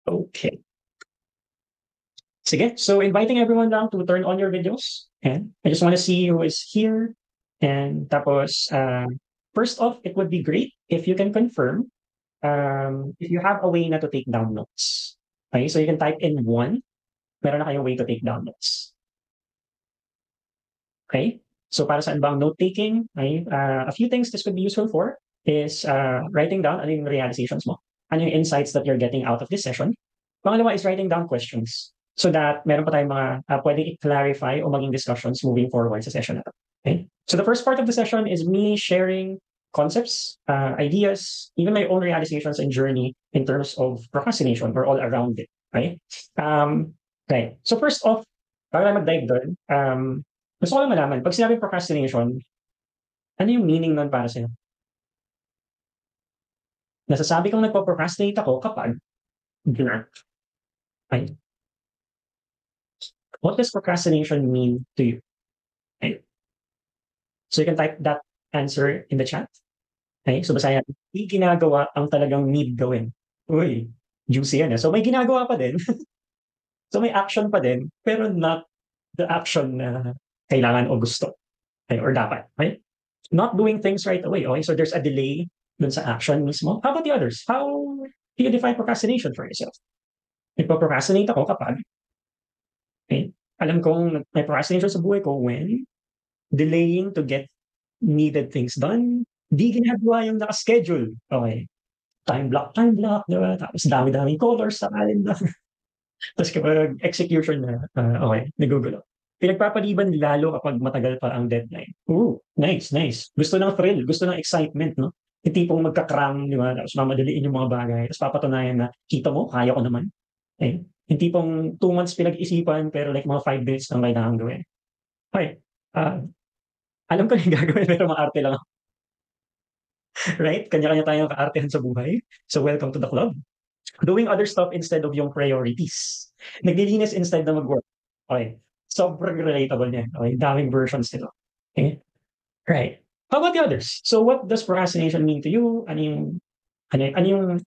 Okay. Sige. So inviting everyone lang to turn on your videos. And I just want to see who is here. And tapos, first off, it would be great if you can confirm if you have a way na to take down notes. Okay, so you can type in one. Meron na kayong way to take down notes. Okay? So para saan ba ang note-taking? Okay? A few things this could be useful for is writing down ano yung realizations mo. Ano yung insights that you're getting out of this session. Pangalawa is writing down questions so that meron pa tayong mga pwedeng i-clarify o maging discussions moving forward sa session na to. Okay? So the first part of the session is me sharing concepts, ideas, even my own realizations and journey in terms of procrastination or all around it. Right? Right. So first off, bago tayo mag-dive doon, gusto ko lang malaman, pag sinabing procrastination, ano yung meaning nun para sa'yo? Nasasabi kong nagpo-procrastinate ako kapag blank. Okay. What does procrastination mean to you? Okay. So you can type that answer in the chat. Okay. So basahin natin. May ginagawa ang talagang need gawin. Uy, juicy yan. So may ginagawa pa din. So may action pa din, pero not the action na kailangan o gusto. Okay, or dapat. Okay? Not doing things right away. Okay, so there's a delay dun sa action mismo. How about the others? How do you define procrastination for yourself? Nagpo-procrastinate ako kapag alam kong may procrastination sa buhay ko when delaying to get needed things done, di ginagawa yung naka-schedule. Okay. Time block, di ba? Tapos dami-daming colors sa calendar. Tapos kapag execution na, okay, nagugulo. Pinagpapaliban lalo kapag matagal pa ang deadline. Ooh, nice, nice. Gusto ng thrill, gusto ng excitement, no? Yung tipong magka-cram, di ba? Tapos mamadaliin yung mga bagay. Tapos papatunayan na, kita mo, kaya ko naman. Okay? Yung tipong 2 months pinag-isipan, pero like mga 5 minutes lang kailangan gawin. Okay. Alam ko yung gagawin, pero maarte lang ako. Right? Kanya-kanya tayong kaartehan sa buhay. So welcome to the club. Doing other stuff instead of yung priorities. Naglilinis instead na mag-work. Okay. Sobrang relatable niya. Okay. Daming versions nito. Okay. Right. How about the others? So what does procrastination mean to you? Ano yung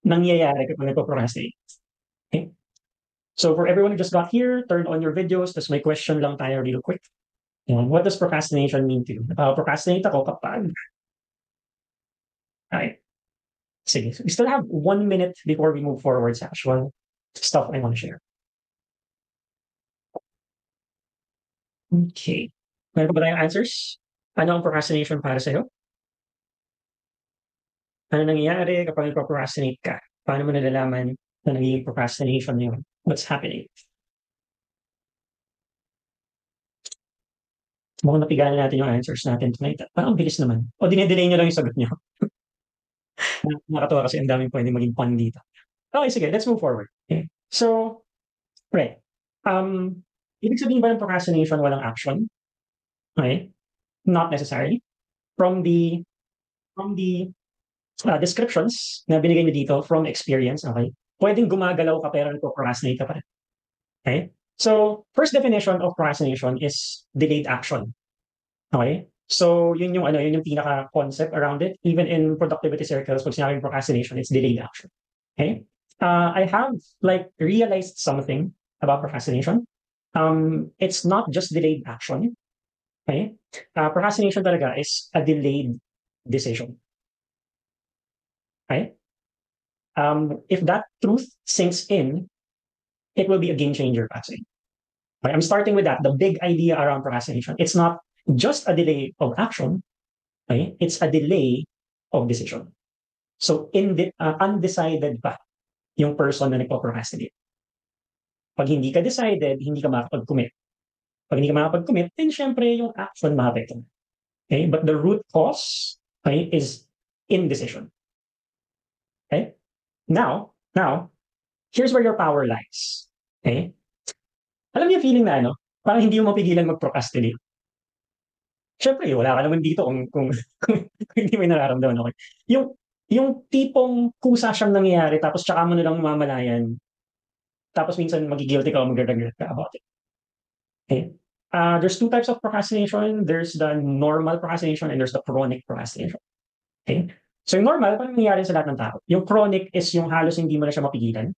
nangyayari kapag nagpo-procrastinate? Okay. So for everyone who just got here, turn on your videos. Tapos may question lang tayo real quick. What does procrastination mean to you? Procrastinate ako kapag... Okay. Sige. So we still have 1 minute before we move forward sa actual stuff I want to share. Okay. Meron ba tayong answers? Ano ang procrastination para sa'yo? Ano nangyayari kapag nagpo-procrastinate ka? Paano mo nalalaman na nagiging procrastination yun? What's happening? Mukhang napigalan natin yung answers natin tonight. Parang bilis naman. O dinedelay nyo lang yung sagot nyo. Nakakatawa kasi ang daming pwedeng maging fun dito. Okay, sige. Let's move forward. Okay. So, right. Ibig sabihin ba ng procrastination walang action? Okay. Not necessarily. From the descriptions na binigay niyo dito from experience, okay, pwedeng gumagalaw ka pero nagpo-procrastinate ka pa rin. Okay? So, first definition of procrastination is delayed action. Okay? So, yun yung pinaka-concept around it. Even in productivity circles, pag sinabing procrastination, it's delayed action. Okay? I have realized something about procrastination. It's not just delayed action. Okay? Procrastination talaga is a delayed decision. Okay? If that truth sinks in, it will be a game changer, actually. Okay, I'm starting with that. The big idea around procrastination. It's not just a delay of action. Okay? It's a delay of decision. So, undecided pa yung person na nagpo-procrastinate. Pag hindi ka decided, hindi ka makapag-commit. Pag hindi ka makapag-commit, then syempre yung action maapekto. Okay? But the root cause, okay, is indecision. Okay? Now, here's where your power lies. Okay? Alam niyo feeling na parang hindi mo mapigilan mag-procrastinate. Syempre, wala ka naman dito kung hindi mo nararamdaman. Okay? Yung tipong kusa siyang nangyayari tapos tsaka mo na lang mamalayan. Tapos minsan magigilty ka o mag-regret ka about it. Okay? There's 2 types of procrastination. There's the normal procrastination and there's the chronic procrastination. Okay? So yung normal, parang nangyayari sa lahat ng tao. Yung chronic is yung halos hindi mo na siya mapigilan.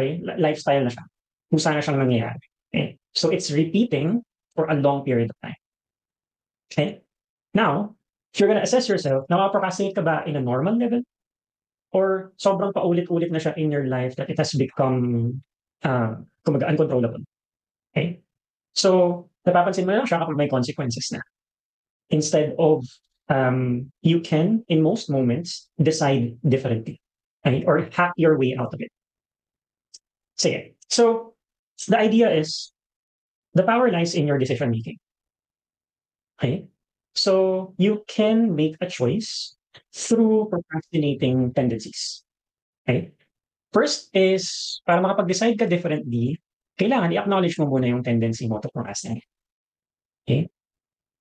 Okay? Lifestyle na siya. Kusa na siyang nangyayari. Okay? So it's repeating for a long period of time. Okay? Now, if you're gonna assess yourself, nakaprocrastinate ka ba in a normal level? Or sobrang paulit-ulit na siya in your life that it has become, kumbaga uncontrollable? Okay? So, napapansin mo lang siya kapag may consequences na. Instead of, you can, in most moments, decide differently. Okay? Or hack your way out of it. Sige. So, the idea is, the power lies in your decision making. Okay? So, you can make a choice through procrastinating tendencies. Okay? First is, para makapag-decide ka differently, kailangan i-acknowledge mo muna yung tendency mo to procrastinate. Okay?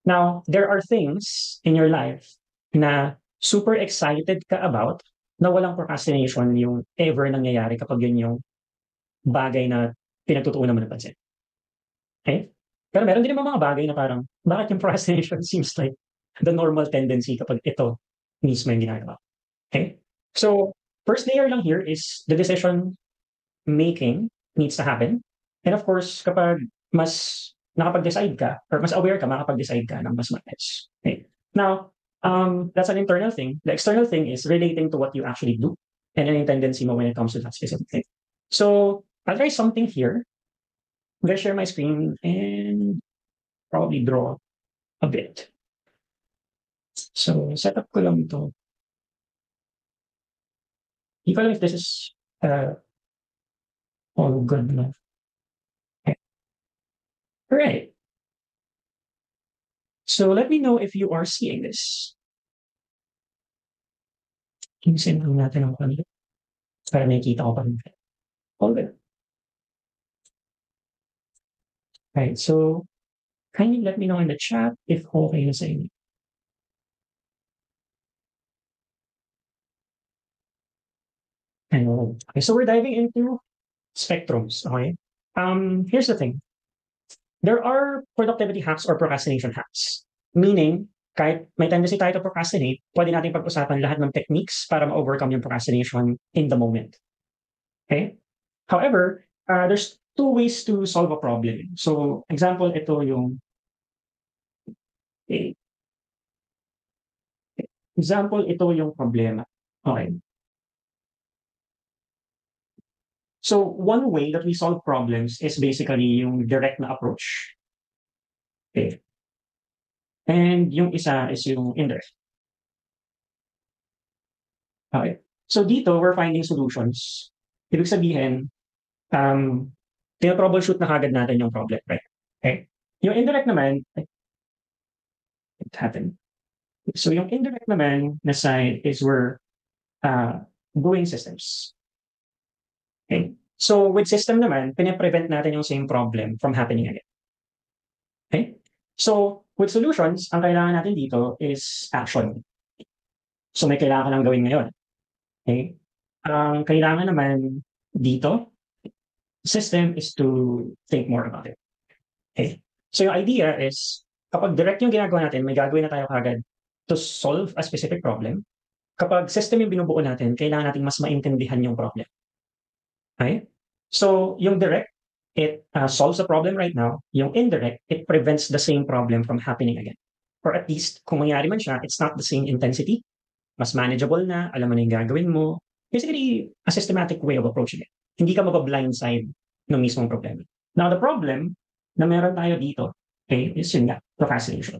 Now, there are things in your life na super excited ka about na walang procrastination yung ever nangyayari kapag yun yung bagay na pinagtutuunan mo ng pansin. Okay? Pero meron din naman mga bagay na parang, bakit yung procrastination seems like the normal tendency kapag ito mismo yung ginagawa. Okay? So, first layer lang here is the decision making needs to happen. And of course, kapag mas nakapag-decide ka or mas aware ka, makapag-decide ka ng mas maayos. Okay? Now, that's an internal thing. The external thing is relating to what you actually do and any tendency mo when it comes to that specific thing. So, I'll try something here. I'm gonna share my screen and probably draw a bit. So, set up ko lang ito. Hindi ko alam if this is all good na. Okay. All right. So let me know if you are seeing this. Ayusin lang natin ang konti para nakikita ko pa rin. All good. Right, so kindly let me know in the chat if okay na sa inyo. Okay, so we're diving into spectrums, okay? Here's the thing. There are productivity hacks or procrastination hacks. Meaning, kahit may tendency tayo to procrastinate, pwede natin pag-usapan lahat ng techniques para ma-overcome yung procrastination in the moment. Okay? However, there's two ways to solve a problem. So, example, ito yung okay. Example, ito yung problema. Okay. So, one way that we solve problems is basically yung direct na approach. Okay. And yung isa is yung indirect. Okay. So, dito, we're finding solutions. Ibig sabihin, troubleshoot na kagad natin yung problem, right? Okay. Yung indirect naman, it happened. So, yung indirect naman na side is we're doing systems. Okay. So, with system naman, pine-prevent natin yung same problem from happening again. Okay? So, with solutions, ang kailangan natin dito is action. So, may kailangan lang gawin ngayon. Okay? Ang kailangan naman dito, system is to think more about it. Okay? So, yung idea is, kapag direct yung ginagawa natin, may gagawin na tayo kagad to solve a specific problem. Kapag system yung binubuo natin, kailangan natin mas maintindihan yung problem. Okay? So, yung direct, it solves the problem right now. Yung indirect, it prevents the same problem from happening again. Or at least, kung mangyari man siya, it's not the same intensity. Mas manageable na, alam mo na yung gagawin mo. Basically, a systematic way of approaching it. Hindi ka mabablindside ng mismong problema. Now, the problem na meron tayo dito, okay, is yun nga, procrastination.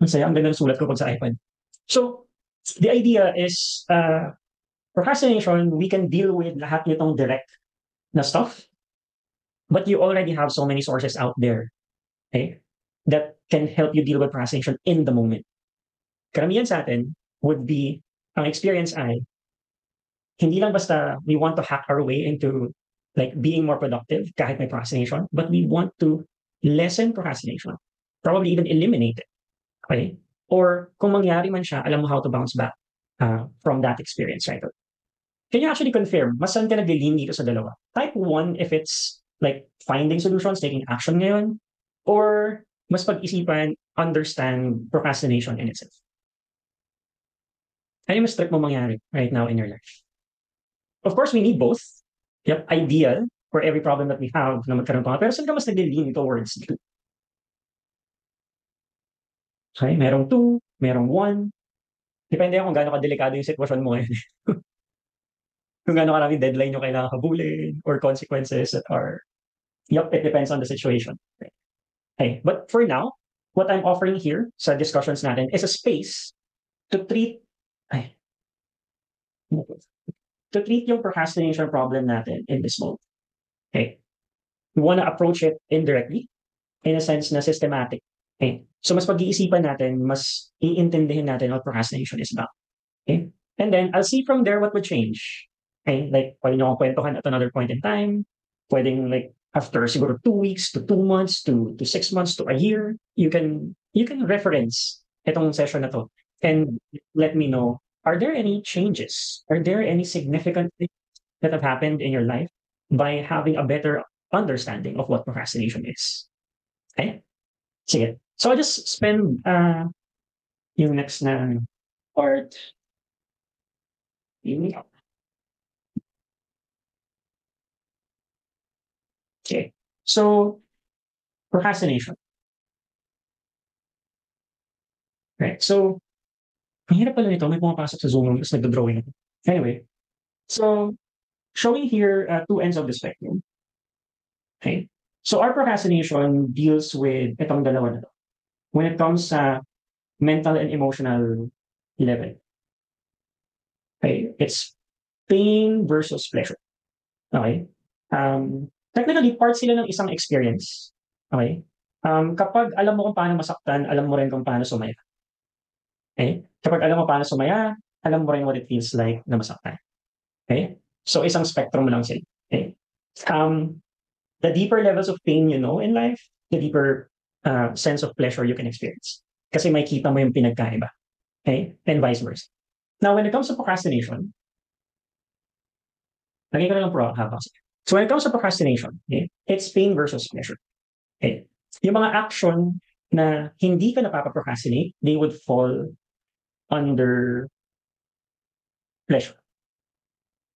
Ang saya, ang ganda ng sulat ko pag sa iPad. So, the idea is, procrastination, we can deal with lahat nitong direct na stuff, but you already have so many sources out there, okay, that can help you deal with procrastination in the moment. Karamihan sa atin would be, ang experience ay, hindi lang basta we want to hack our way into like being more productive kahit may procrastination, but we want to lessen procrastination, probably even eliminate it, okay? Or kung mangyari man siya, alam mo how to bounce back from that experience, right? Can you actually confirm, mas saan ka nag-lean dito sa dalawa? Type 1 if it's like finding solutions, taking action ngayon, or mas pag-isipan, understand procrastination in itself? Ano yung mas trip mo mangyari right now in your life? Of course, we need both. Yep, ideal for every problem that we have na magkaroon ka. Pero saan ka mas nag-lean towards? Okay, merong two, merong one. Depende yan kung gaano kadelikado yung sitwasyon mo ngayon. Kung gaano karaming deadline yung kailangan habulin or consequences that are, yep, it depends on the situation. Okay, but for now, what I'm offering here sa discussions natin is a space to treat, ay, to treat yung procrastination problem natin in this mode. Okay, we want to approach it indirectly in a sense na systematic. Okay, so mas pag-iisipan natin, mas iintindihin natin what procrastination is about. Okay, and then I'll see from there what would change. Okay, like pwede nyo akong kwentuhan at another point in time. Pwedeng like after siguro 2 weeks to 2 months to 6 months to a year, you can reference itong session na to and let me know, are there any changes? Are there any significant things that have happened in your life by having a better understanding of what procrastination is? Okay? Sige. So I just spend yung next na part. Okay. So procrastination. Right. So ang hirap pala nito, may pumapasok sa Zoom room tapos nagdo-drawing ako. Anyway, so showing here two ends of the spectrum. Okay. So our procrastination deals with itong dalawa na to. When it comes sa mental and emotional level. Okay. It's pain versus pleasure. Okay. Technically, part sila ng isang experience. Okay. Kapag alam mo kung paano masaktan, alam mo rin kung paano sumaya. Okay? Kapag alam mo paano sumaya, alam mo rin what it feels like na masaktan. Okay? So, isang spectrum lang sila. Okay? The deeper levels of pain you know in life, the deeper sense of pleasure you can experience. Kasi may kita mo yung pinagkaiba. Okay? And vice versa. Now, when it comes to procrastination, lagay ko na lang habang. So, when it comes to procrastination, okay, it's pain versus pleasure. Okay? Yung mga action na hindi ka napapaprocrastinate, they would fall under pleasure.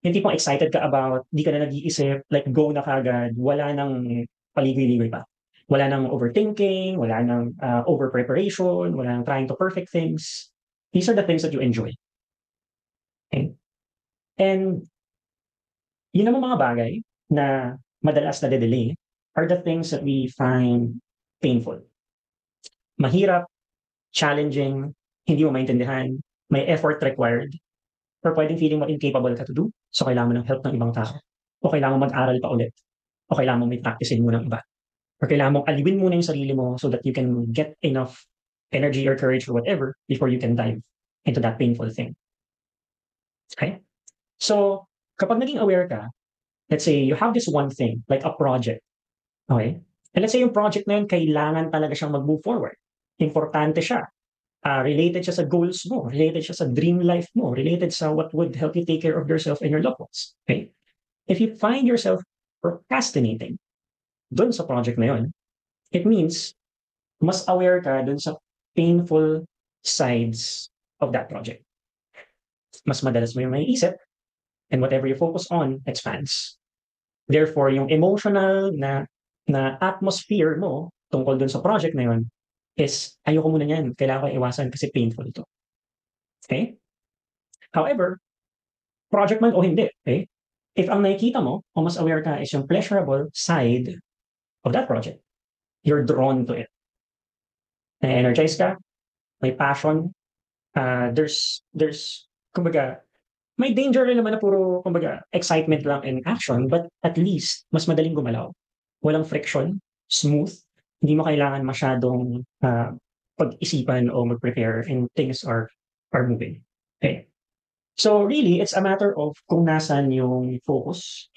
Yung tipong excited ka about, di ka na nag-iisip, like go na kagad, wala nang paligoy-ligoy pa. Wala nang overthinking, wala nang over-preparation, wala nang trying to perfect things. These are the things that you enjoy. Okay? And yun naman mga bagay na madalas na delay are the things that we find painful. Mahirap, challenging, hindi mo maintindihan, may effort required, or pwedeng feeling mo incapable ka to do, so kailangan mo ng help ng ibang tao, o kailangan mo mag-aral pa ulit, o kailangan mo may practicein mo ng iba, or kailangan mong aliwin muna yung sarili mo so that you can get enough energy or courage or whatever before you can dive into that painful thing. Okay? So, kapag naging aware ka, let's say you have this one thing, like a project, okay? And let's say yung project na yun, kailangan talaga siyang mag-move forward. Importante siya. Related siya sa goals mo, related siya sa dream life mo, related sa what would help you take care of yourself and your loved ones. Okay? If you find yourself procrastinating dun sa project na yun, it means mas aware ka dun sa painful sides of that project. Mas madalas mo yung maiisip, and whatever you focus on expands. Therefore, yung emotional na atmosphere mo tungkol dun sa project na yun is ayoko muna niyan, kailangan ko iwasan kasi painful ito. Okay? However, project man o hindi, okay? If ang nakikita mo o mas aware ka is yung pleasurable side of that project, you're drawn to it. Na-energize ka, may passion, there's kumbaga, may danger rin naman na puro kumbaga excitement lang and action, but at least mas madaling gumalaw. Walang friction, smooth, hindi mo kailangan masyadong pag-isipan o mag-prepare and things are moving. Okay. So really, it's a matter of kung nasan yung focus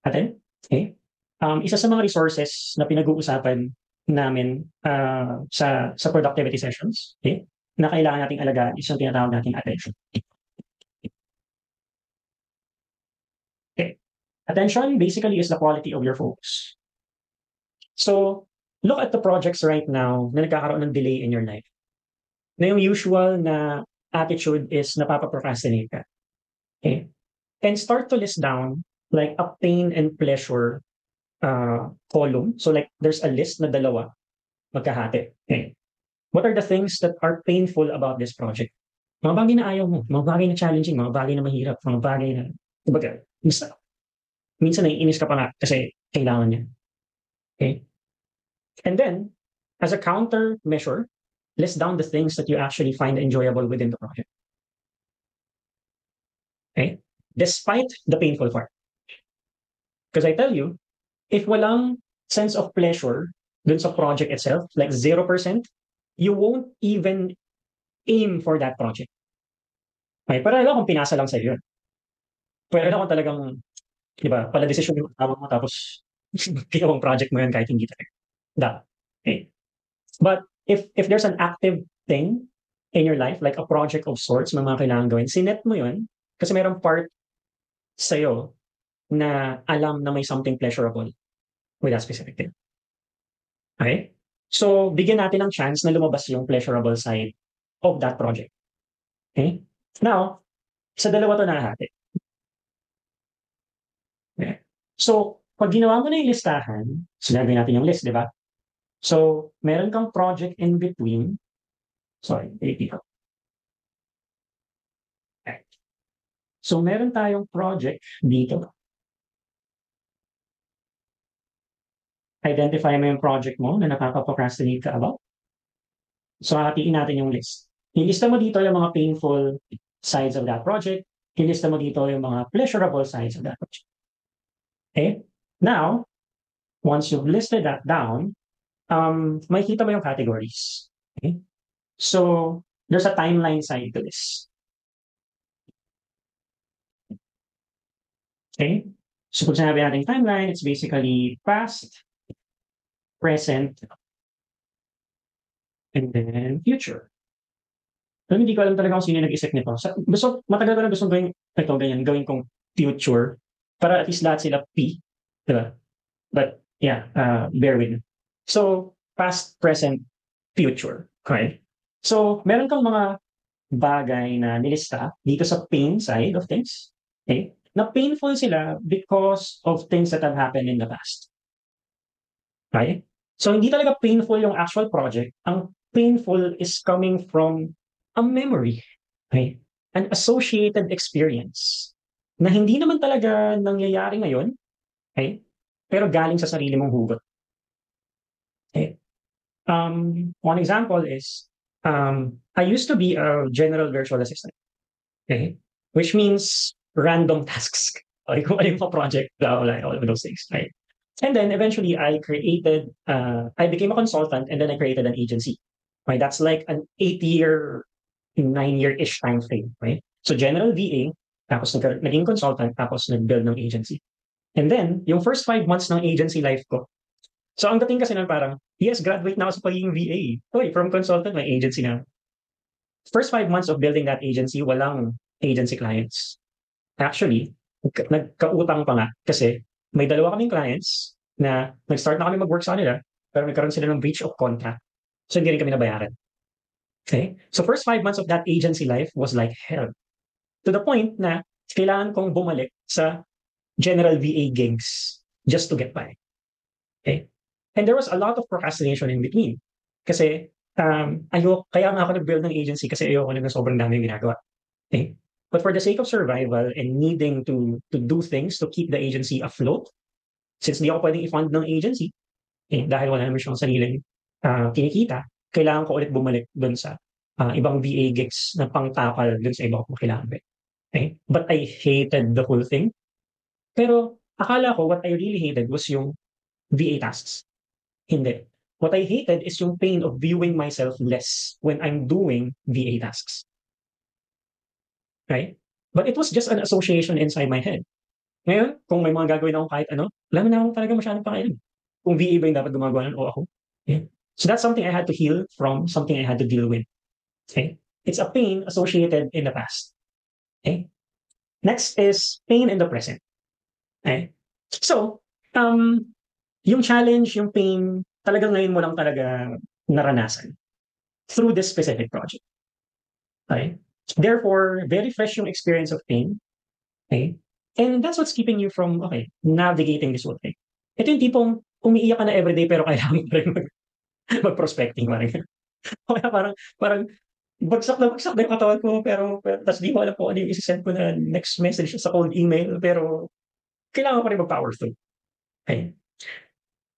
natin. Okay. Isa sa mga resources na pinag-uusapan namin sa productivity sessions, okay, na kailangan nating alagaan is yung tinatawag nating attention. Okay. Attention basically is the quality of your focus. So, look at the projects right now na nagkakaroon ng delay in your life. Na yung usual na attitude is napapa-procrastinate ka. Okay? And start to list down like a pain and pleasure column. So like there's a list na dalawa magkahati. Okay. What are the things that are painful about this project? Mga bagay na ayaw mo, mga bagay na challenging, mga bagay na mahirap, mga bagay na, kumbaga, minsan naiinis ka pa nga kasi kailangan niya. Okay? And then, as a counter measure, list down the things that you actually find enjoyable within the project. Okay? Despite the painful part. Because I tell you, if walang sense of pleasure dun sa project itself, like 0%, you won't even aim for that project. Okay? Pero alam kung pinasa lang sa'yo yun. Pero alam kung talagang, di ba, pala desisyon yung tawag mo tapos ginawang project mo yun kahit hindi talaga. That. Okay? But if there's an active thing in your life, like a project of sorts na mga kailangan gawin, sinet mo yun kasi mayroong part sa'yo na alam na may something pleasurable with that specific thing. Okay? So, bigyan natin ng chance na lumabas yung pleasurable side of that project. Okay? Now, sa dalawa to nahati. Okay? So, pag ginawa mo na yung listahan, sinabi natin yung list, di ba? So, meron kang project in between. Sorry, dito. Okay. So, meron tayong project dito. Identify mo yung project mo na nakaka-procrastinate ka about. So, hatiin natin yung list. Ilista mo dito yung mga painful sides of that project. Ilista mo dito yung mga pleasurable sides of that project. Okay? Now, once you've listed that down, makikita mo yung categories. Okay? So, there's a timeline side to this. Okay? So, pag sinabi natin timeline, it's basically past, present, and then future. Pero hindi ko alam talaga kung sino yung nag-isip nito. Matagal ko na gusto gawin ito, ganyan, gawin kong future para at least lahat sila P. Diba? But, yeah, bear with me. So, past, present, future. Okay? So, meron kang mga bagay na nilista dito sa pain side of things. Okay? Na painful sila because of things that have happened in the past. Okay? So, hindi talaga painful yung actual project. Ang painful is coming from a memory. Okay? An associated experience na hindi naman talaga nangyayari ngayon. Okay? Pero galing sa sarili mong hugot. Okay? One example is, I used to be a general virtual assistant. Okay? Which means random tasks. Okay, kung ano yung project, like all of those things. Right? And then eventually I became a consultant and then I created an agency. Right? That's like an 8-year, 9-year-ish time frame. Right? So general VA, tapos naging consultant, tapos nag-build ng agency. And then, yung first 5 months ng agency life ko, so ang dating kasi nun parang, yes, graduate na ako sa pagiging VA. Oy, from consultant, may agency na. First 5 months of building that agency, walang agency clients. Actually, nagkautang pa nga kasi may dalawa kaming clients na nag-start na kami mag-work sa kanila pero nagkaroon sila ng breach of contract. So hindi rin kami nabayaran. Okay? So first 5 months of that agency life was like hell. To the point na kailangan kong bumalik sa general VA gigs just to get by. Okay? And there was a lot of procrastination in between. Kasi kaya nga ako nag-build ng agency kasi ayoko na sobrang dami yung ginagawa. Okay? But for the sake of survival and needing to do things to keep the agency afloat, since di ako pwedeng i-fund ng agency, dahil wala naman siyang sariling kinikita, kailangan ko ulit bumalik dun sa ibang VA gigs na pangtapal dun sa iba ko kailangan. Okay? But I hated the whole thing. Pero akala ko what I really hated was yung VA tasks. Hindi. What I hated is yung pain of viewing myself less when I'm doing VA tasks. Right? But it was just an association inside my head. Ngayon, kung may mga gagawin ako kahit ano, wala na akong talaga masyadong pakialam. Kung VA ba yung dapat gumagawa nun o ako. Yeah. So that's something I had to heal from, something I had to deal with. Okay? It's a pain associated in the past. Okay? Next is pain in the present. Okay? So, yung challenge, yung pain, talagang ngayon mo lang talaga naranasan through this specific project. Okay? Therefore, very fresh yung experience of pain. Okay? And that's what's keeping you from, okay, navigating this whole thing. Ito yung tipong umiiyak ka na everyday pero kailangan mo pa rin mag-prospecting. Parang, kaya parang bagsak na yung katawan ko pero tas di ko alam kung ano yung isi-send ko na next message sa cold email pero kailangan ko pa rin mag-power through. Okay?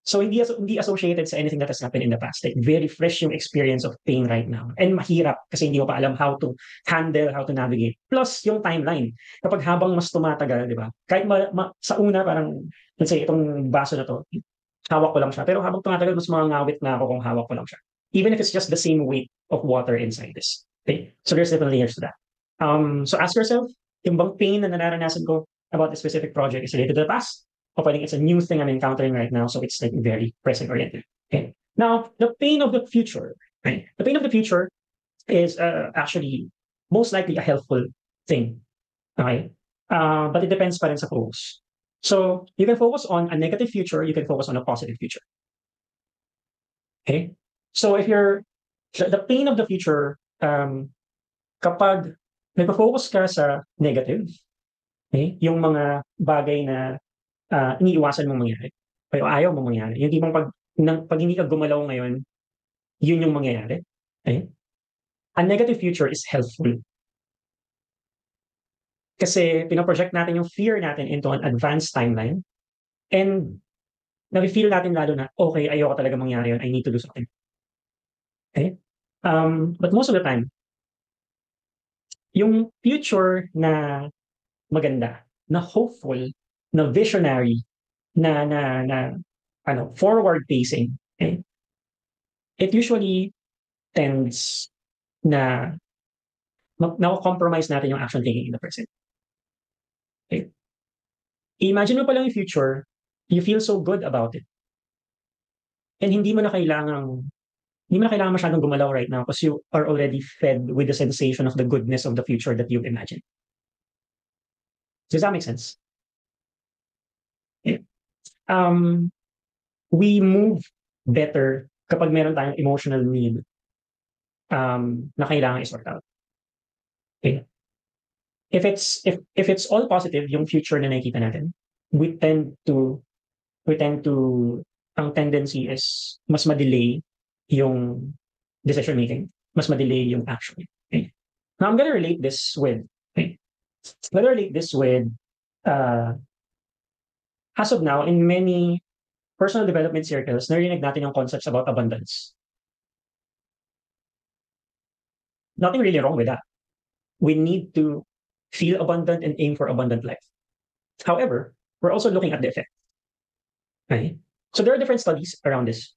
So hindi associated sa anything that has happened in the past. Like very fresh yung experience of pain right now. And mahirap kasi hindi mo pa alam how to handle, how to navigate. Plus yung timeline. Kapag habang mas tumatagal, di ba? Kahit sa una parang, let's say itong baso na to, hawak ko lang siya. Pero habang tumatagal, mas mangangawit na ako kung hawak ko lang siya. Even if it's just the same weight of water inside this. Okay? So there's different layers to that. So ask yourself, yung bang pain na nararanasan ko about the specific project is related to the past? O pwedeng it's a new thing I'm encountering right now, so it's like very present oriented. Okay. Now, the pain of the future. Right? The pain of the future is actually most likely a helpful thing. Okay. But it depends pa rin sa focus. So you can focus on a negative future, you can focus on a positive future. Okay. So if you're the pain of the future, kapag nagpo-focus ka sa negative, okay, yung mga bagay na iniiwasan mong mangyari o ayaw mong mangyari. Yung tipong pag hindi ka gumalaw ngayon, yun yung mangyayari. Okay? A negative future is helpful. Kasi pinoproject natin yung fear natin into an advanced timeline and nafe-feel natin lalo na, okay, ayoko talaga mangyari yun. I need to do something. Okay? But most of the time, yung future na maganda, na hopeful, na visionary, na forward facing, okay? It usually tends na na-compromise natin yung action taking in the present. Okay? Imagine mo pa lang yung future, you feel so good about it. And hindi mo na kailangan masyadong gumalaw right now because you are already fed with the sensation of the goodness of the future that you've imagined. Does that make sense? Yeah. We move better kapag meron tayong emotional need na kailangan i-sort out. Okay. If it's all positive, yung future na nakikita natin, we tend to ang tendency is mas ma-delay yung decision making, mas ma-delay yung action. Okay. Now I'm gonna relate this with as of now in many personal development circles, narinig natin yung concepts about abundance. Nothing really wrong with that. We need to feel abundant and aim for abundant life. However, we're also looking at the effect. Okay? So there are different studies around this.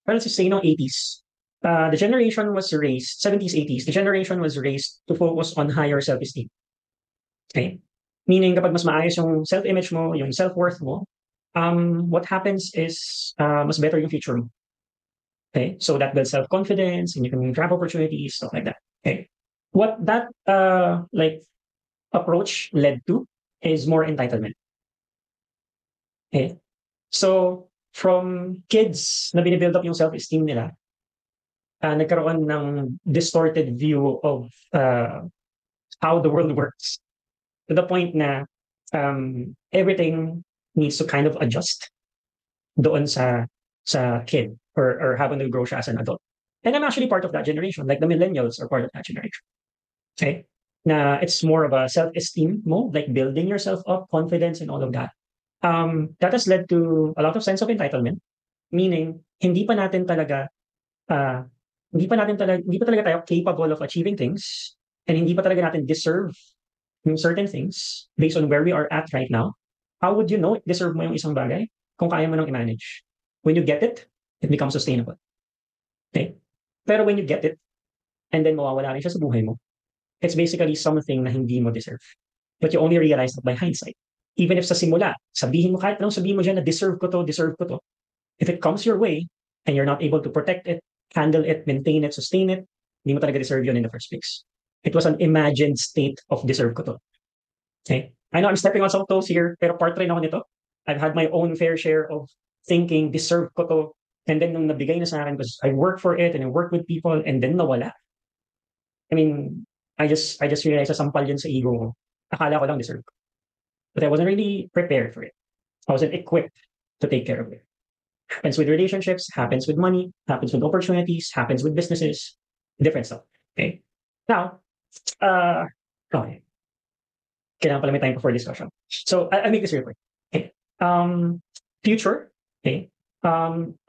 Let's just say no 80s. The generation was raised, 70s, 80s, the generation was raised to focus on higher self-esteem. Okay? Meaning kapag mas maayos yung self-image mo, yung self-worth mo, what happens is mas better yung future mo. Okay? So that builds self-confidence and you can grab opportunities, stuff like that. Okay? What that approach led to is more entitlement. Okay? So from kids na binibuild up yung self-esteem nila, nagkaroon ng distorted view of how the world works. To the point na everything needs to kind of adjust doon sa kid or habang nag-grow siya as an adult. And I'm actually part of that generation. Like the millennials are part of that generation. Okay? Na it's more of a self-esteem mode, like building yourself up, confidence and all of that. That has led to a lot of sense of entitlement. Meaning, hindi pa talaga tayo capable of achieving things and hindi pa talaga natin deserve yung certain things based on where we are at right now. How would you know deserve mo yung isang bagay kung kaya mo nang i-manage? When you get it, it becomes sustainable. Okay? Pero when you get it, and then mawawala rin siya sa buhay mo, it's basically something na hindi mo deserve. But you only realize that by hindsight. Even if sa simula, kahit anong sabihin mo dyan na deserve ko to, if it comes your way, and you're not able to protect it, handle it, maintain it, sustain it, hindi mo talaga deserve yun in the first place. It was an imagined state of deserve ko to. Okay? I know I'm stepping on some toes here, pero part rin ako nito. I've had my own fair share of thinking, deserve ko to. And then nung nabigay na sa akin, because I work for it and I work with people, and then nawala. I mean, I just realized sa sampal yun sa ego ko. Akala ko lang deserve ko. But I wasn't really prepared for it. I wasn't equipped to take care of it. Happens with relationships, happens with money, happens with opportunities, happens with businesses, different stuff. Okay. Now, okay. Kailangan pala may time for discussion. So I'll make this real quick. Okay. Future. Okay.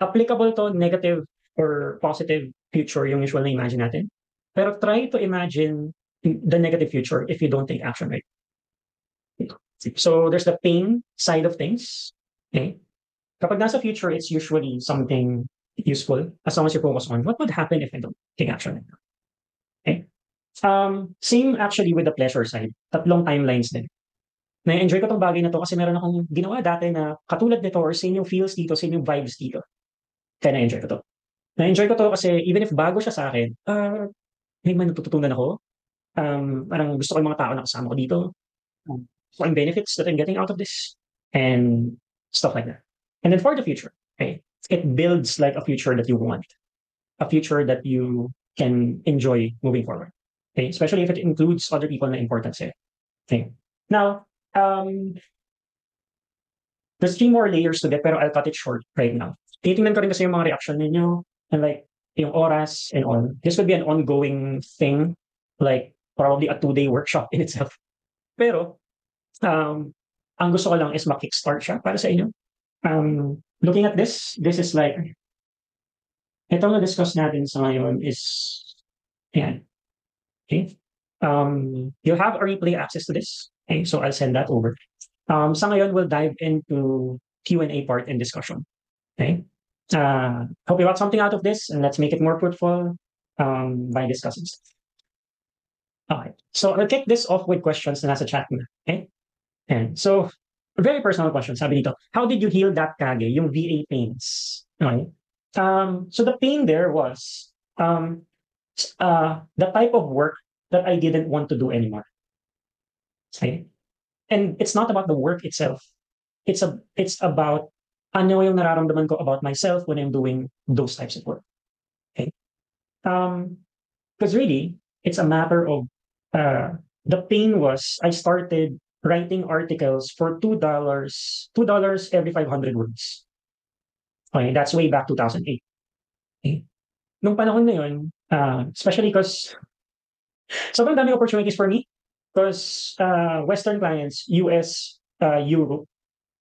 Applicable to negative or positive future yung usual na imagine natin. Pero try to imagine the negative future if you don't take action right. So there's the pain side of things. Okay. Kapag nasa future, it's usually something useful as long as you focus on what would happen if I don't take action right now. Okay. Same actually with the pleasure side. Tatlong timelines din. Na-enjoy ko tong bagay na to kasi meron akong ginawa dati na katulad nito or same yung feels dito, same yung vibes dito. Kaya na-enjoy ko to. Na-enjoy ko to kasi even if bago siya sa akin, may natututunan ako. Parang gusto ko yung mga tao na kasama ko dito. So yung benefits that I'm getting out of this and stuff like that. And then for the future, okay, it builds like a future that you want, a future that you can enjoy moving forward. Okay, especially if it includes other people na important sa'yo. Okay. Now, there's 3 more layers to that, pero I'll cut it short right now. Titingnan ko rin kasi yung mga reaction ninyo and like yung oras and all. This could be an ongoing thing, like probably a 2-day workshop in itself. Pero, ang gusto ko lang is ma-kickstart siya para sa inyo. Looking at this is like, itong na-discuss natin sa ngayon is, yan. Okay. You'll have a replay access to this. Okay, so I'll send that over. Sa ngayon, we'll dive into Q&A part and discussion. Okay. Hope you got something out of this, and let's make it more fruitful by discussing stuff. Okay. So I'll kick this off with questions na nasa chat na. Okay. And so, a very personal question. Sabi dito, how did you heal that kage, yung VA pains? Okay. So the pain there was the type of work that I didn't want to do anymore. Okay. And it's not about the work itself. It's about ano yung nararamdaman ko about myself when I'm doing those types of work. Okay. Because really, it's a matter of the pain was I started writing articles for $2 every 500 words. Okay, that's way back 2008. Okay. Nung panahon na yun, especially because sobrang dami opportunities for me because Western clients, US, Europe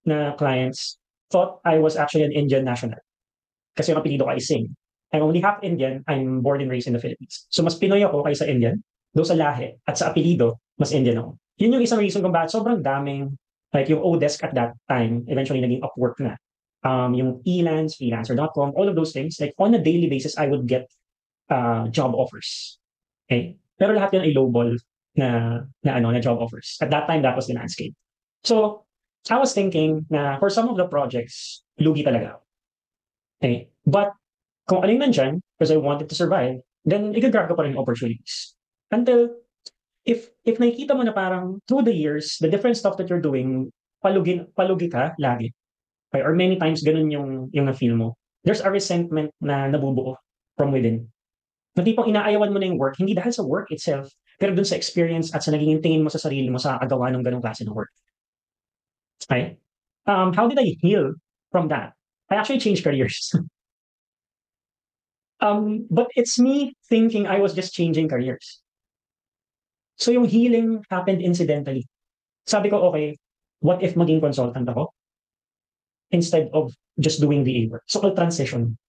na clients thought I was actually an Indian national. Kasi yung apelido ko ay Singh. I'm only half Indian. I'm born and raised in the Philippines. So mas Pinoy ako kaysa Indian. Doon sa lahi at sa apelido, mas Indian ako. Yun yung isang reason kung bakit sobrang daming, like yung Odesk at that time, eventually naging Upwork na. Yung Elance, freelancer.com, all of those things, like on a daily basis, I would get job offers. Okay? Pero lahat yun ay lowball na job offers. At that time, that was the landscape. So, I was thinking na for some of the projects, lugi talaga ako. Okay? But, kung ano yung nandyan, because I wanted to survive, then i-grab ko pa rin opportunities. Until, if nakikita mo na parang through the years, the different stuff that you're doing, palugi ka lagi. Okay? Or many times, ganun yung na-feel mo. There's a resentment na nabubuo from within. Na tipong inaayawan mo na yung work, hindi dahil sa work itself, pero dun sa experience at sa naging tingin mo sa sarili mo sa agawa ng ganung klase ng work. Okay? How did I heal from that? I actually changed careers. But it's me thinking I was just changing careers. So yung healing happened incidentally. Sabi ko, okay, what if maging consultant ako? Instead of just doing VA work. So I'll transition.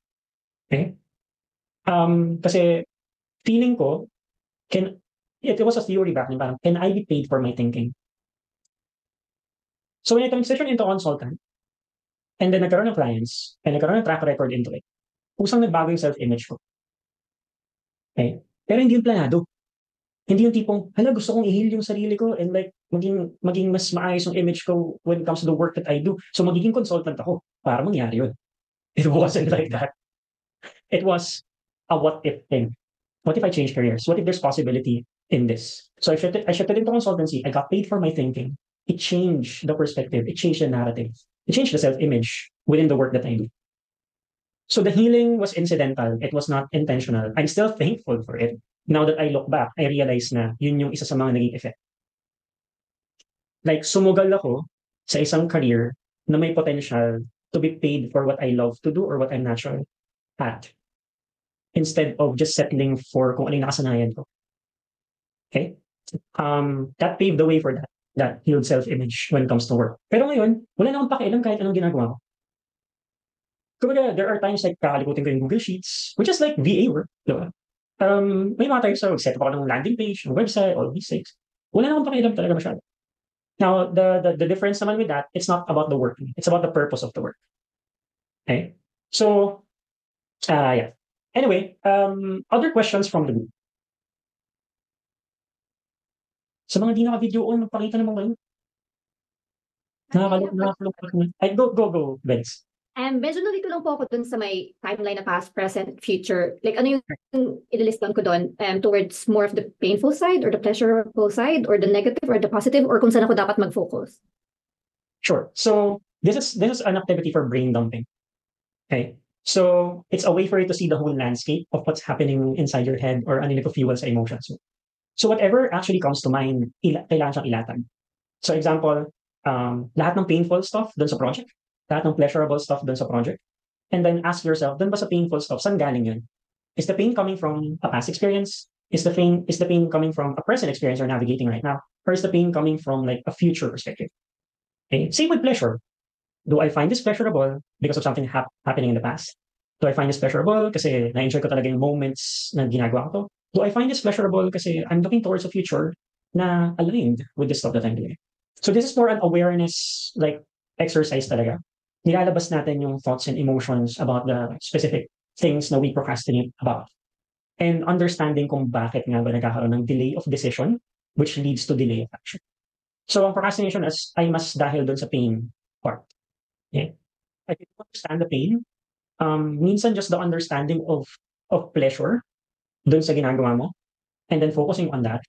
Okay? Kasi feeling ko, it was a theory back then, parang, can I be paid for my thinking? So when I transition into consultant, and then nagkaroon ng clients, and nagkaroon ng track record into it, kusang nagbago yung self-image ko. Okay? Pero hindi yung planado. Hindi yung tipong, hala, gusto kong i-heal yung sarili ko and like, maging mas maayos yung image ko when it comes to the work that I do. So magiging consultant ako para mangyari yun. It wasn't like that. It was a what if thing. What if I change careers? What if there's possibility in this? So I shifted into consultancy. I got paid for my thinking. It changed the perspective. It changed the narrative. It changed the self-image within the work that I do. So the healing was incidental. It was not intentional. I'm still thankful for it. now that I look back, I realize na yun yung isa sa mga naging effect. Like, sumugal ako sa isang career na may potential to be paid for what I love to do or what I'm natural at, instead of just settling for kung ano yung nakasanayan ko. Okay? That paved the way for that healed self-image when it comes to work. Pero ngayon, wala na akong pakialam kahit anong ginagawa ko. Kumbaga, there are times like kakalikutin ko yung Google Sheets, which is like VA work, di ba? May mga times na mag-set up ako ng landing page, ng website, all these things. Wala na akong pakialam talaga masyado. Now, the difference naman with that, it's not about the work. It's about the purpose of the work. Okay? So, yeah. Anyway, other questions from the group. Sa mga di naka-video on, magpakita naman kayo. Nakakalungkot naman. Ay, go, Benz. Medyo nalito lang po ako dun sa may timeline na past, present, future. Like, ano yung ililist lang ko dun towards more of the painful side or the pleasurable side or the negative or the positive or kung saan ako dapat mag-focus? Sure. So, this is an activity for brain dumping. Okay? So, it's a way for you to see the whole landscape of what's happening inside your head or ano yung fuel sa emotions. So, whatever actually comes to mind, kailangan siyang ilatag. So, example, lahat ng painful stuff dun sa project, lahat ng pleasurable stuff dun sa project, and then ask yourself, dun ba sa painful stuff, saan galing yun? Is the pain coming from a past experience? Is the pain coming from a present experience you're navigating right now? Or is the pain coming from like a future perspective? Okay? Same with pleasure. Do I find this pleasurable because of something happening in the past? Do I find this pleasurable kasi na-enjoy ko talaga yung moments na ginagawa ko to? Do I find this pleasurable kasi I'm looking towards a future na aligned with the stuff that I'm doing? So this is more an awareness like exercise talaga. Nilalabas natin yung thoughts and emotions about the specific things na we procrastinate about. And understanding kung bakit nga ba nagkakaroon ng delay of decision which leads to delay of action. So ang procrastination ay mas dahil dun sa pain part. Yeah. If you understand the pain, minsan just the understanding of pleasure dun sa ginagawa mo and then focusing on that,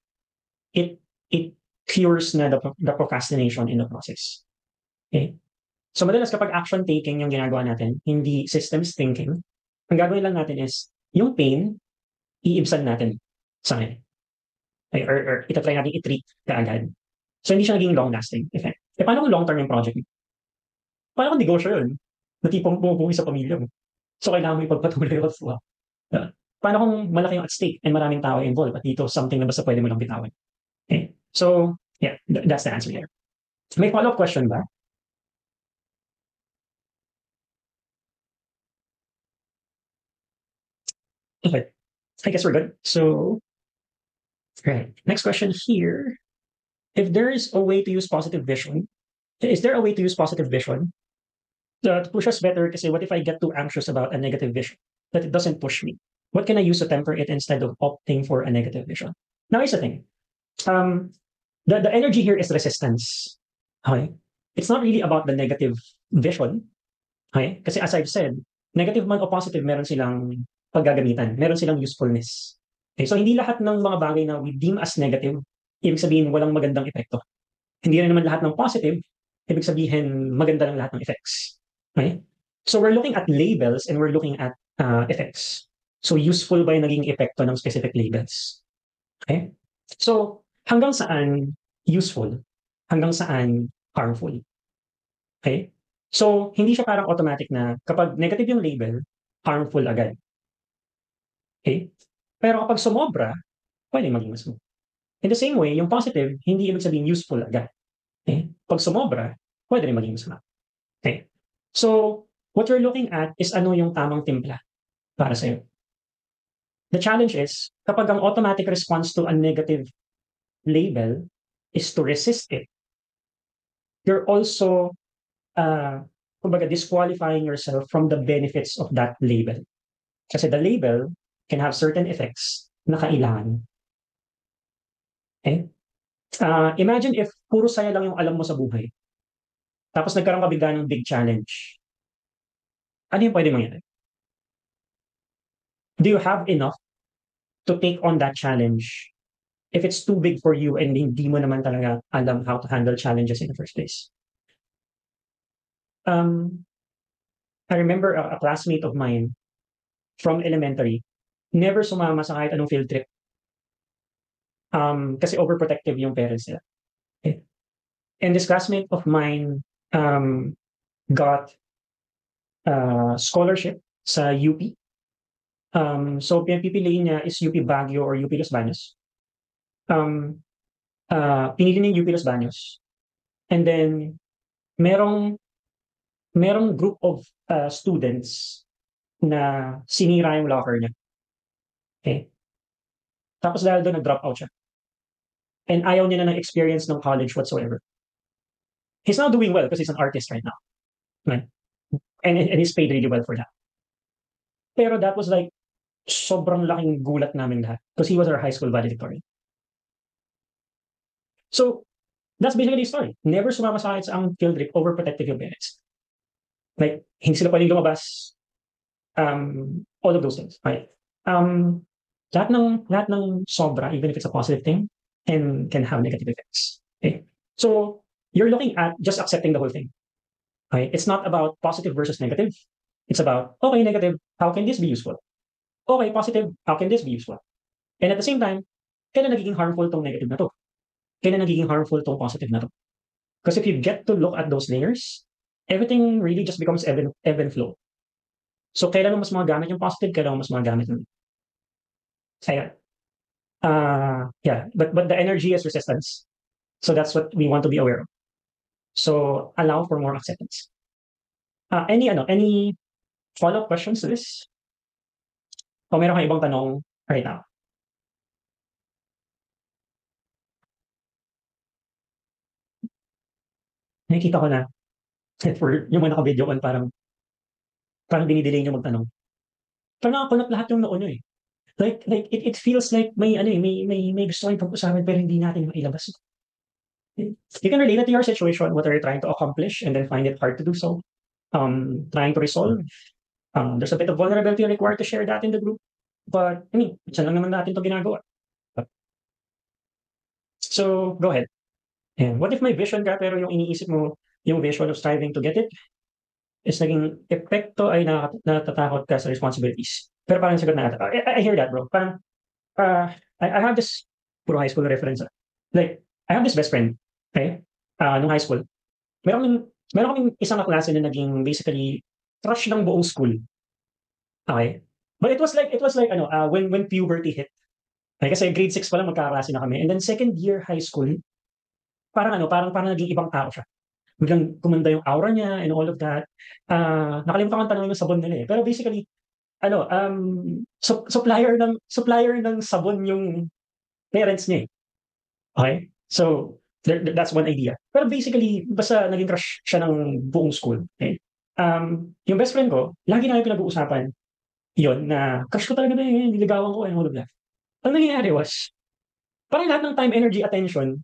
it cures na the procrastination in the process. Okay? So madalas kapag action taking yung ginagawa natin, hindi systems thinking, ang gagawin lang natin is yung pain, iibsan natin sa akin. Okay? Or itatry natin i-treat kaagad. So hindi siya naging long-lasting effect. E paano kung long-term yung project? Paano kung negosyo yun? Na tipong bumubuhay sa pamilya mo. So kailangan mo ipagpatuloy yung diba? Paano kung malaki yung at stake and maraming tao involved at dito something na basta pwede mo lang bitawan? Okay? So, yeah, that's the answer there. May follow-up question ba? Okay. I guess we're good. So, right. Next question here. If there is a way to use positive vision, is there a way to use positive vision to push us better? Kasi what if I get too anxious about a negative vision that it doesn't push me? What can I use to temper it instead of opting for a negative vision? Now, here's the thing. The energy here is resistance. Okay? It's not really about the negative vision. Okay? Kasi as I've said, negative man o positive, meron silang paggagamitan. Meron silang usefulness. Okay? So, hindi lahat ng mga bagay na we deem as negative, ibig sabihin walang magandang epekto. Hindi rin naman lahat ng positive, ibig sabihin maganda lang lahat ng effects. Okay? So, we're looking at labels and we're looking at effects. So, useful ba yung naging epekto ng specific labels? Okay? So, hanggang saan useful? Hanggang saan harmful? Okay? So, hindi siya parang automatic na kapag negative yung label, harmful agad. Okay? Pero kapag sumobra, pwede maging masama. In the same way, yung positive, hindi ibig sabihin useful agad. Okay? Pag sumobra, pwede rin maging masama. Okay? So, what you're looking at is ano yung tamang timpla para sa'yo. The challenge is, kapag ang automatic response to a negative label is to resist it, you're also kumbaga disqualifying yourself from the benefits of that label. Kasi the label can have certain effects na kailangan. Okay? Imagine if puro saya lang yung alam mo sa buhay. Tapos nagkaroon ka bigla ng big challenge. Ano yung pwede mangyari? Do you have enough to take on that challenge if it's too big for you and hindi mo naman talaga alam how to handle challenges in the first place? I remember a classmate of mine from elementary, never sumama sa kahit anong field trip Kasi overprotective yung parents nila. Okay? And this classmate of mine got scholarship sa UP. So pinagpipiliin niya is UP Baguio or UP Los Baños. Pinili niya yung UP Los Baños. And then merong group of students na sinira yung locker niya. Okay? Tapos dahil doon nag-drop out siya. And ayaw niya na ng experience ng college whatsoever. He's now doing well because he's an artist right now. Right? And he's paid really well for that. Pero that was like, sobrang laking gulat namin lahat. Because he was our high school valedictorian. So, that's basically the story. Never sumama sa akin sa ang field trip, overprotective yung parents. Like, hindi sila pwedeng lumabas. All of those things. Right? Lahat ng sobra, even if it's a positive thing, can have negative effects. Okay? So, you're looking at just accepting the whole thing. Okay? It's not about positive versus negative. It's about, okay, negative, how can this be useful? Okay, positive, how can this be useful? And at the same time, kailan nagiging harmful tong negative na to? Kailan nagiging harmful tong positive na to? Because if you get to look at those layers, everything really just becomes ebb and flow. So, kailan mo mas magagamit yung positive, kailan mo mas magagamit yung ayan. Yeah, but the energy is resistance. So that's what we want to be aware of. So allow for more acceptance. Any follow-up questions to this? O meron kang ibang tanong right now? Nakikita ko na for yung mga naka-video on parang dinidelay niyo magtanong. Parang nakakunat lahat yung noo niyo eh. Like it feels like may gusto kayong pag-usapan pero hindi natin mailabas. You can relate it to your situation, what are you trying to accomplish, and then find it hard to do so. Trying to resolve. There's a bit of vulnerability required to share that in the group. But, I mean, saan lang naman natin ito ginagawa. So, go ahead. And what if may vision ka, pero yung iniisip mo, yung vision of striving to get it, is naging epekto ay natatakot ka sa responsibilities. Pero parang sagot na ata. I hear that, bro. Parang, I have this, puro high school reference. Like, I have this best friend, okay? Nung high school. Meron kaming isang kaklase na naging basically crush ng buong school. Okay? But it was like when puberty hit. Okay, kasi grade 6 pa lang magkaklase na kami. And then second year high school, parang naging ibang tao siya. Biglang gumanda yung aura niya and all of that. Nakalimutan ko tanongin yung sabon nila eh. Pero basically, supplier ng sabon yung parents niya eh. Okay? So, that's one idea. Pero basically, basta naging crush siya ng buong school. Okay? Yung best friend ko, lagi namin pinag-uusapan yun na crush ko talaga na yun, niligawan ko and all of that. Ang nangyayari was, parang lahat ng time, energy, attention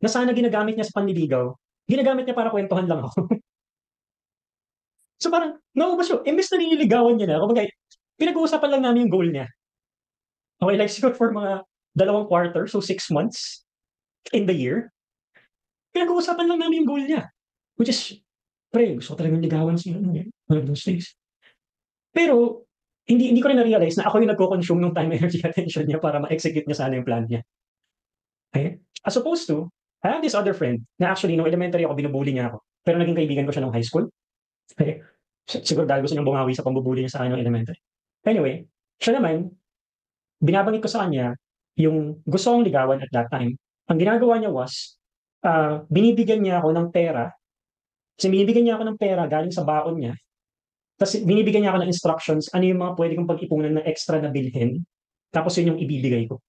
na sana ginagamit niya sa panliligaw, ginagamit niya para kwentuhan lang ako. So parang, naubos yun. Imbes na nililigawan niya na, kumbaga, pinag-uusapan lang namin yung goal niya. Okay, like siguro for mga 2 quarter, so 6 months in the year, pinag-uusapan lang namin yung goal niya. Which is, pre, gusto ko talagang ligawan siya. One of those things. Pero, hindi ko rin na-realize na ako yung nagko-consume ng time, energy, attention niya para ma-execute niya sana yung plan niya. Okay? As opposed to, I have this other friend na actually, nung elementary ako, binubuli niya ako. Pero naging kaibigan ko siya nung high school. Okay? Siguro dahil gusto niyang bumawi sa pambubuli niya sa akin nung elementary. Anyway, siya naman, binabangit ko sa kanya yung gusto kong ligawan at that time. Ang ginagawa niya was, binibigyan niya ako ng pera. Kasi binibigyan niya ako ng pera galing sa baon niya. Tapos binibigyan niya ako ng instructions, ano yung mga pwede kong pag-ipunan na extra na bilhin. Tapos yun yung ibibigay ko.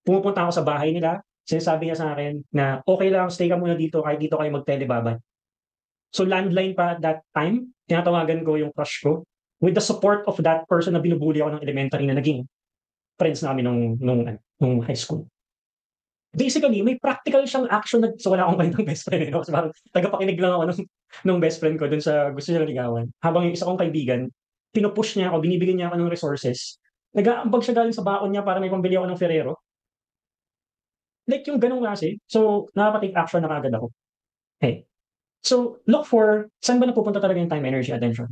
Pumupunta ako sa bahay nila, sinasabi niya sa akin na okay lang, stay ka muna dito, kahit dito kayo mag-telebabad. So landline pa at that time, tinatawagan ko yung crush ko with the support of that person na binubuli ako ng elementary na naging friends namin nung high school. Basically, may practical siyang action so wala akong kwentang best friend. So parang tagapakinig lang ako nung best friend ko dun sa gusto niya ligawan. Habang yung isa kong kaibigan, pinupush niya ako, binibigyan niya ako ng resources. Nag-aambag siya galing sa baon niya para may pambili ako ng Ferrero. Like yung ganun kasi. So, nakaka-take action na kagad ako. Okay. So, look for saan ba napupunta talaga yung time, energy, attention.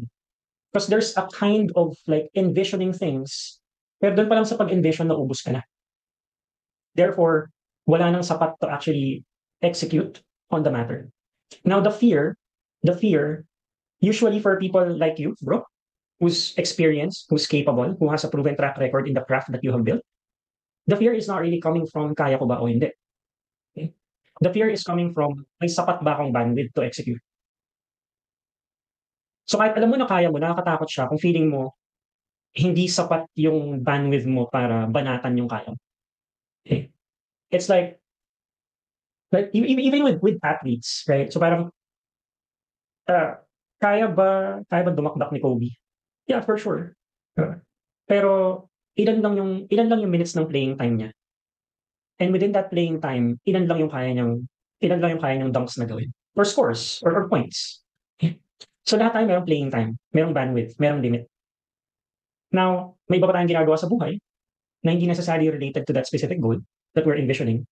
Because there's a kind of like envisioning things, pero doon pa lang sa pag-envision na ubos ka na. Therefore, wala nang sapat to actually execute on the matter. Now, the fear, usually for people like you, bro, who's experienced, who's capable, who has a proven track record in the craft that you have built, the fear is not really coming from kaya ko ba o hindi. Okay? The fear is coming from may sapat ba akong bandwidth to execute. So kahit alam mo na kaya mo, nakakatakot siya kung feeling mo hindi sapat yung bandwidth mo para banatan yung kaya mo. Okay? It's even with athletes, right? So parang uh, kaya ba dumakdak ni Kobe? Yeah, for sure. Pero ilan lang yung minutes ng playing time niya. And within that playing time, ilan lang yung kaya niyang dunks na gawin or scores or points. So lahat tayo merong playing time, merong bandwidth, merong limit. Now, may iba pa tayong ginagawa sa buhay na hindi necessarily related to that specific goal that we're envisioning.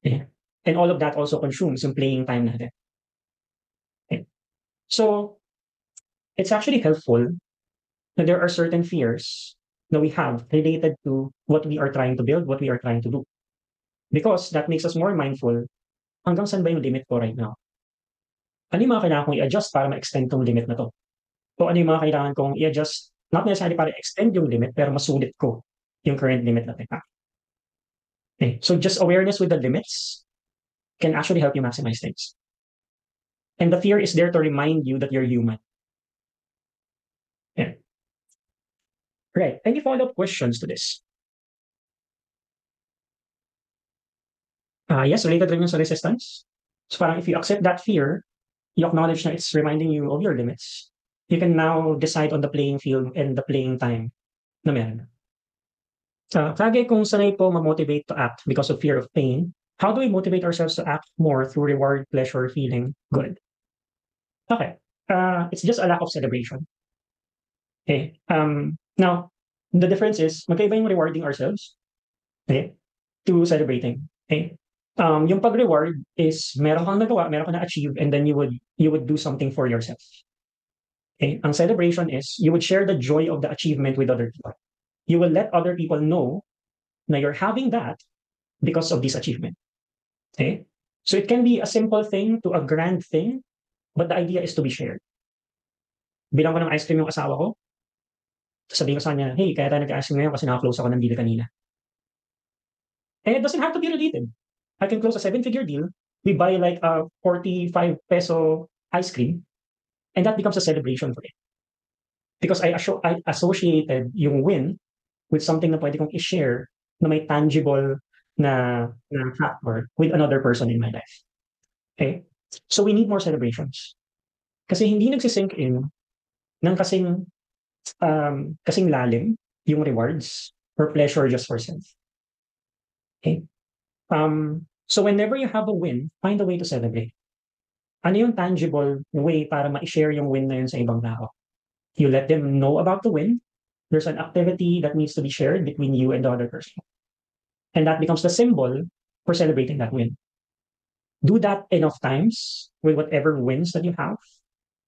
Yeah. And all of that also consumes yung playing time natin. Okay. So, it's actually helpful that there are certain fears that we have related to what we are trying to build, what we are trying to do. Because that makes us more mindful, hanggang saan ba yung limit ko right now? Ano yung mga kailangan kong i-adjust para ma-extend tong limit na to? O ano yung mga kailangan kong i-adjust, not necessarily para extend yung limit, pero masulit ko yung current limit natin. Okay. So just awareness with the limits can actually help you maximize things. And the fear is there to remind you that you're human. Yeah. Right. Any follow-up questions to this? Yes, related rin yun sa resistance. So parang if you accept that fear, you acknowledge that it's reminding you of your limits, you can now decide on the playing field and the playing time na meron. Kage kung sanay po ma-motivate to act because of fear of pain, how do we motivate ourselves to act more through reward, pleasure, feeling good? Okay. It's just a lack of celebration. Okay. Now, the difference is, magkaiba yung rewarding ourselves, okay, to celebrating. Okay. Yung pag-reward is meron kang nagawa, meron kang na-achieve, and then you would do something for yourself. Okay. Ang celebration is you would share the joy of the achievement with other people. You will let other people know na you're having that because of this achievement. Okay. So it can be a simple thing to a grand thing, but the idea is to be shared. Bilang ko ng ice cream yung asawa ko, sabihin ko sa kanya, hey, kaya tayo nag-ice cream ngayon kasi naka-close ako ng deal kanina. And it doesn't have to be related. I can close a 7-figure deal. We buy like a 45 peso ice cream, and that becomes a celebration for it. Because I associated yung win with something na pwede kong i-share na may tangible na factor with another person in my life. Okay? So we need more celebrations. Kasi hindi nagsisink in ng kasing lalim yung rewards or pleasure just for self. Okay? So whenever you have a win, find a way to celebrate. Ano yung tangible way para ma-share yung win na yun sa ibang tao? You let them know about the win. There's an activity that needs to be shared between you and the other person. And that becomes the symbol for celebrating that win. Do that enough times with whatever wins that you have.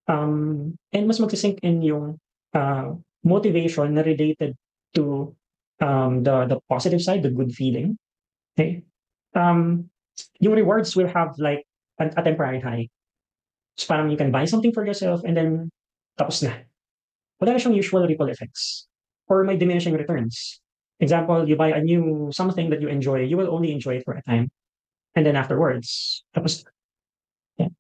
And mas magsisink in yung motivation na related to the positive side, the good feeling. Okay? Yung rewards will have like a temporary high. So parang you can buy something for yourself and then tapos na. Wala na siyang usual ripple effects or may diminishing returns. Example, you buy a new something that you enjoy, you will only enjoy it for a time. And then afterwards, tapos yeah.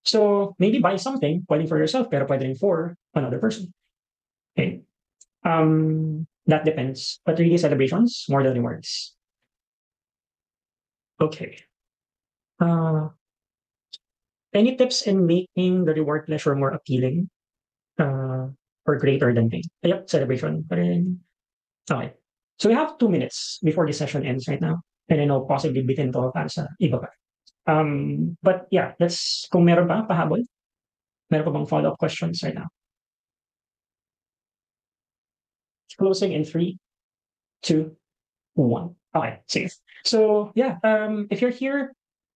So maybe buy something, pwedeng for yourself, pero pwede rin for another person. Okay. That depends. But really celebrations more than rewards. Okay. Any tips in making the reward pleasure more appealing or greater than pain? Yep, celebration pa rin. Okay. So we have 2 minutes before the session ends right now. And I know possibly bitin to para sa iba pa. But yeah, kung meron pa, pahabol. Meron pa bang follow-up questions right now? Closing in 3, 2, 1. Okay, safe. So yeah, if you're here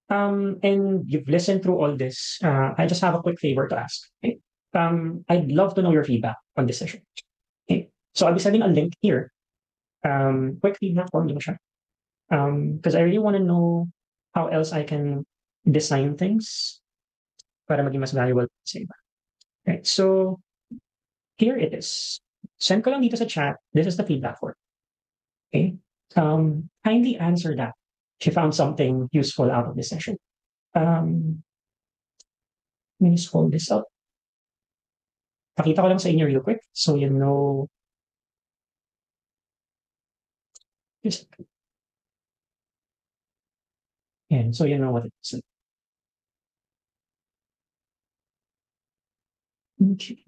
and you've listened through all this, I just have a quick favor to ask. Okay? I'd love to know your feedback on this session. Okay? So I'll be sending a link here. Quick feedback form din siya. Because I really want to know how else I can design things para maging mas valuable sa iba. Right, so here it is. Send ko lang dito sa chat. This is the feedback form. Okay? Kindly answer that if you found something useful out of this session. Let me scroll this up. Pakita ko lang sa inyo real quick so you know. And so you know what it is. Okay.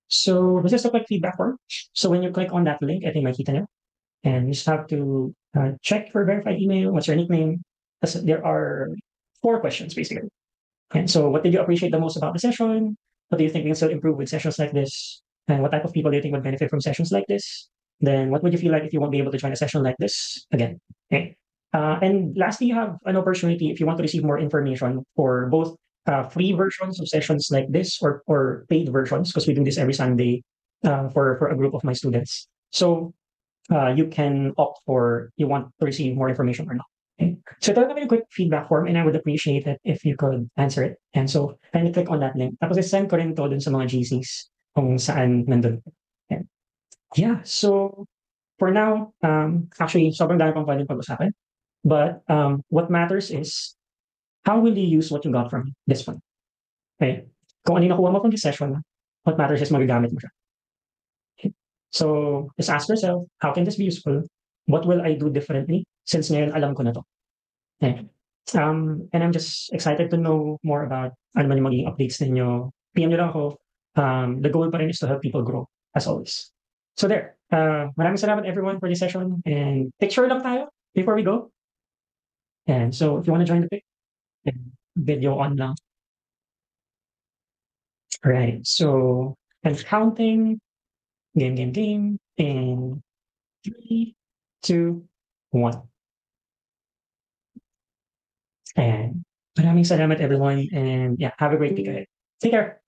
So this is a quick feedback form. So when you click on that link, I think makita nyo. And you just have to check for verified email, what's your nickname. There are 4 questions basically. And so what did you appreciate the most about the session? What do you think we can still improve with sessions like this? And what type of people do you think would benefit from sessions like this? Then what would you feel like if you won't be able to join a session like this again? Okay. And lastly, you have an opportunity if you want to receive more information for both free versions of sessions like this or paid versions, because we do this every Sunday for a group of my students. So you can opt for you want to receive more information or not. Okay. So ito lang kami yung quick feedback form and I would appreciate it if you could answer it. And so, kindly click on that link. Tapos send ko rin to dun sa mga GCs kung saan nandun. Okay. Yeah, so for now, actually, sobrang dami pang pwedeng pag-usapan. But what matters is how will you use what you got from this one? Okay? Kung ano yung nakuha mo from this session, what matters is magagamit mo siya. Okay. So just ask yourself, how can this be useful? What will I do differently since ngayon alam ko na to? Okay. And I'm just excited to know more about ano man yung magiging updates ninyo. PM nyo lang ako. The goal pa rin is to help people grow, as always. So there. Maraming salamat everyone for this session. And picture lang tayo before we go. And so if you want to join the pic, video on lang. Right. So I'm counting. Game. And 3, 2, 1. And maraming salamat everyone. And yeah, have a great week ahead. Take care.